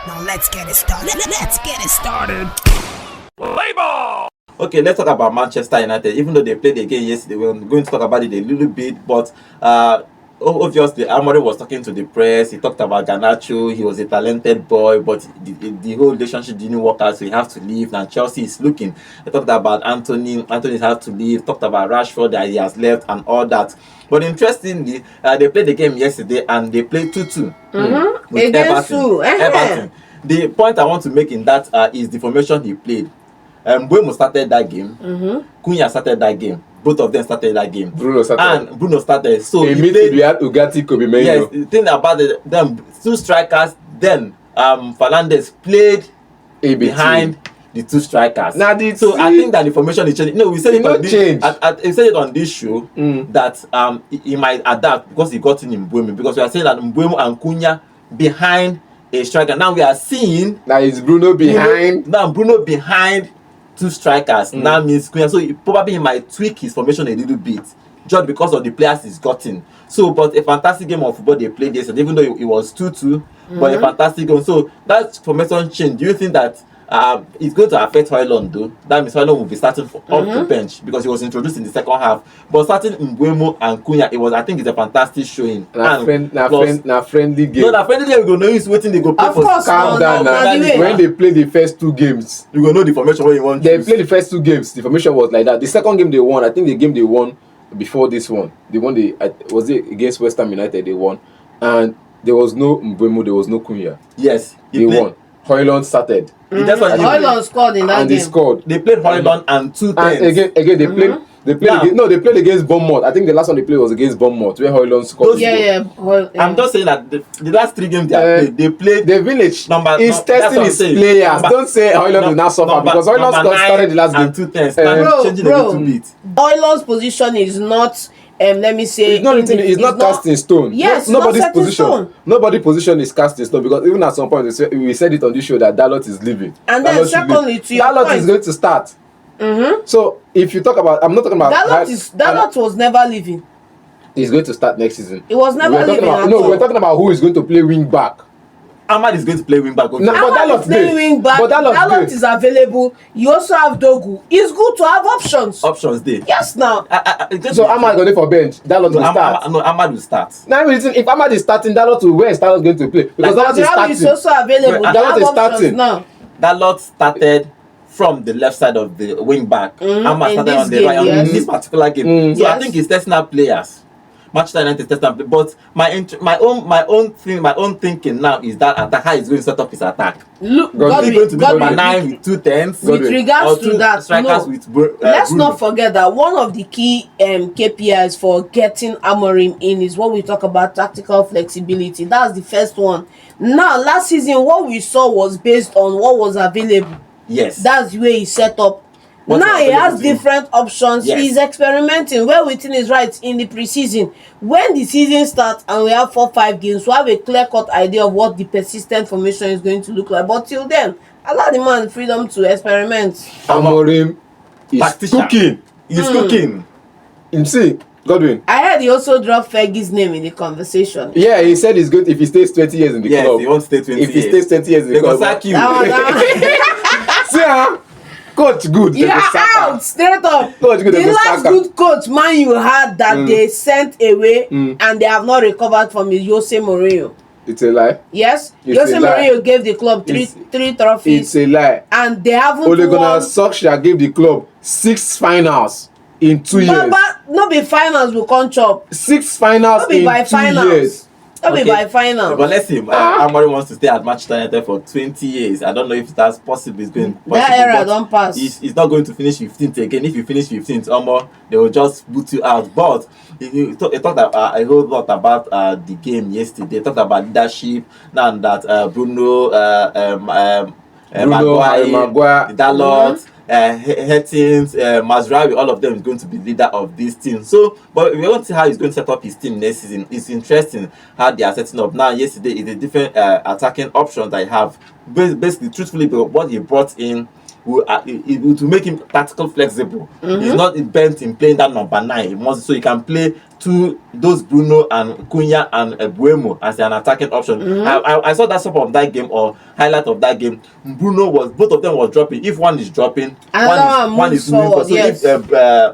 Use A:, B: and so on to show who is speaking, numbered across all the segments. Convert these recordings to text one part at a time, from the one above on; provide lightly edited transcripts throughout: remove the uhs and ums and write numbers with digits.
A: Now let's get it started. Let's get it started.
B: Play ball!
C: Okay, let's talk about Manchester United. Even though they played the game yesterday, we're going to talk about it a little bit. But obviously, Amorim was talking to the press. He talked about Garnacho. He was a talented boy, but the whole relationship didn't work out, so he has to leave. Now Chelsea is looking. He talked about Anthony. Anthony has to leave. Talked about Rashford, that he has left and all that. But interestingly, they played the game yesterday and they played 2-2 with
D: against
C: Everton. The point I want to make in that is the formation he played. Mbuemo started that game. Cunha started that game. Both of them started that game.
E: Bruno started.
C: So
E: immediately we had Ugati, Kobe Meno.
C: Yes, the thing about them two strikers. Then Fernandes played behind the two strikers. So I think that the formation is changing. No, we said it on this. We said it on this show that he might adapt because he got in Mbuemo, because we are saying that Mbuemo and Cunha behind a striker. Now we are seeing
E: now is Bruno behind.
C: Bruno behind two strikers. Now means Cunha. So he might tweak his formation a little bit just because of the players he's gotten. So, but a fantastic game of football they played yesterday, even though it was 2-2, but a fantastic game. So that formation change, do you think that it's going to affect Højlund though? That means Højlund will be starting off the bench because he was introduced in the second half. But starting Mbuemo and Cunha, I think it's a fantastic showing.
E: Friendly game.
C: No, the friendly game we go know is waiting they go play for.
E: Calm down now. When they play the first two games,
C: you go know the formation where you want.
E: They played the first two games. The formation was like that. The second game they won. I think the game they won before this one. They won was it against West Ham United? They won, and there was no Mbuemo, there was no Cunha.
C: Yes,
E: they won. Højlund started.
D: Højlund scored in that
E: and
D: game.
E: They scored.
C: They played Højlund and 2
E: And again they played. They played against Bournemouth. I think the last one they played was against Bournemouth, where Højlund scored.
C: I'm just saying that the last 3 games they played.
E: The village is testing his players. Don't say Højlund will not suffer because Højlund started the last game.
C: And 2 10. Changing a little bit.
D: Højlund's position is not. Let me say
E: it's not cast in stone.
D: Yes,
E: nobody's position. Nobody's position is cast in stone because even at some point we said it on this show that Dalot is leaving.
D: And then secondly, to your point,
E: Dalot is going to start. So if you talk about, I'm not talking about
D: Dalot was never leaving.
E: He's going to start next season.
D: He was never leaving.
E: We're talking about who is going to play wing back.
C: Ahmad is going to play wing back.
D: Ahmad is playing wing back. Dalot is available. You also have Dogu. It's good to have options.
C: Options there.
D: Yes, now.
E: So Ahmad going for bench. Dalot will start.
C: No, Ahmad will start.
E: Now, if Ahmad is starting, where is Dalot going to play? Because Dalot is starting.
D: Is also available.
E: Dalot is starting
D: now.
C: Dalot started from the left side of the wing back. Ahmad started on the right in this particular game. So I think he's testing out players. Manchester United testing out, but my own thinking now is that attacker is going to set up his attack.
D: Look,
C: Godwin going to be number 9 with 2 10s.
D: With regards to that,
C: strikers with
D: let's
C: Bruno.
D: not forget that one of the key KPIs for getting Amorim in is what we talk about tactical flexibility. That's the first one. Now, last season, what we saw was based on what was available.
C: Yes,
D: that's the way he set up. Now he has different options. Yes. He's experimenting. Where within is right in the preseason. When the season starts and we have 4-5 games, we have a clear-cut idea of what the persistent formation is going to look like. But till then, allow the man freedom to experiment.
E: Amorim is cooking.
C: He's cooking.
E: You see, Godwin.
D: I heard he also dropped Fergie's name in the conversation.
E: Yeah, he said he's good if he stays 20 years in the club.
C: Yes, he won't stay 20 years.
E: If he stays 20 years in the club.
C: Sack you.
E: See, coach good.
D: You're out straight up.
E: Coach good.
D: The last good coach man you had that they sent away and they have not recovered from is Jose Mourinho.
E: It's a lie.
D: Yes, Jose Mourinho gave the club three trophies.
E: It's a lie.
D: And they haven't
E: Ole Gunnar Solskjaer gave the club 6 finals in 2 years.
D: But no be finals will come chop.
E: 6 finals in 2 years.
D: Be by final.
C: But let's see. Amorim wants to stay at Manchester United for 20 years. I don't know if that's possible. It's going possible.
D: That era don't pass.
C: He's not going to finish 15th again. If you finish 15th, they will just boot you out. But he talked a whole lot about the game yesterday. They talked about leadership. Now that Bruno, Maguire, Dalot. Hettins, Mazraoui, all of them is going to be leader of this team. So, but we want to see how he's going to set up his team next season. It's interesting how they are setting up. Now, yesterday is a different attacking option that I have. Basically, truthfully, what he brought in to make him tactical flexible. He's not bent in playing that number 9. He must, so he can play those Bruno and Cunha and Mbuemo as an attacking option. I saw that some of that game or highlight of that game. Both of them was dropping. If one is dropping, one is moving forward. So if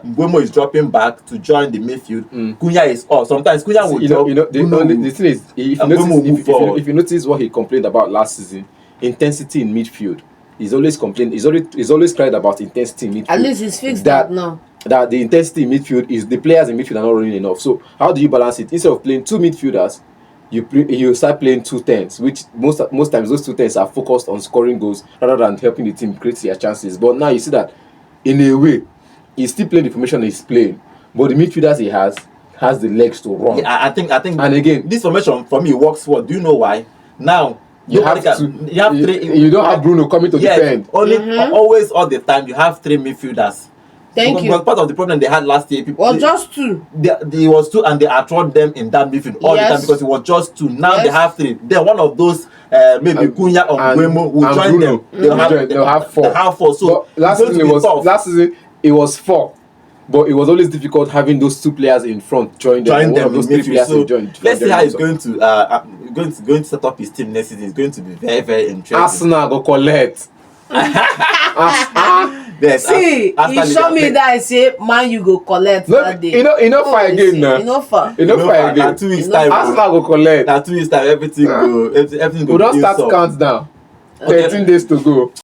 C: Mbuemo is dropping back to join the midfield, Cunha is off. Sometimes Cunha will drop.
E: The thing is, if you notice what he complained about last season, intensity in midfield. He's always complained. He's always cried about intensity in midfield.
D: At least he's fixed that now.
E: That the intensity in midfield is the players in midfield are not running enough. So how do you balance it? Instead of playing 2 midfielders, you start playing 2 10s, which most times those 2 10s are focused on scoring goals rather than helping the team create their chances. But now you see that in a way, he's still playing the formation he's playing, but the midfielders he has the legs to run.
C: Yeah, I think.
E: And again,
C: this formation for me works well. Do you know why? Now you don't
E: have Bruno coming to defend.
C: Always all the time you have 3 midfielders.
D: Thank you.
C: Because part of the problem they had last year,
D: just 2.
C: There was 2, and they outrun them in that midfield all the time because it was just 2. Now they have 3. Then one of those maybe Cunha or Mbuemo will join
E: Bruno.
C: them. They'll have 4. They have 4. So
E: last season it was 4. But it was always difficult having those 2 players in front join them. One of those 3 players
C: so
E: join.
C: Let's see how he's going to set up his team next season. It's going to be very, very interesting.
E: Arsenal go collect.
C: Yes,
D: see, he showed me that I say, man, you go collect that day.
E: You know far again now.
D: You know far.
E: You know far again.
C: 2 weeks time.
E: Arsenal go collect.
C: 2 weeks time, everything go.
E: We don't start countdown. 13 days to go.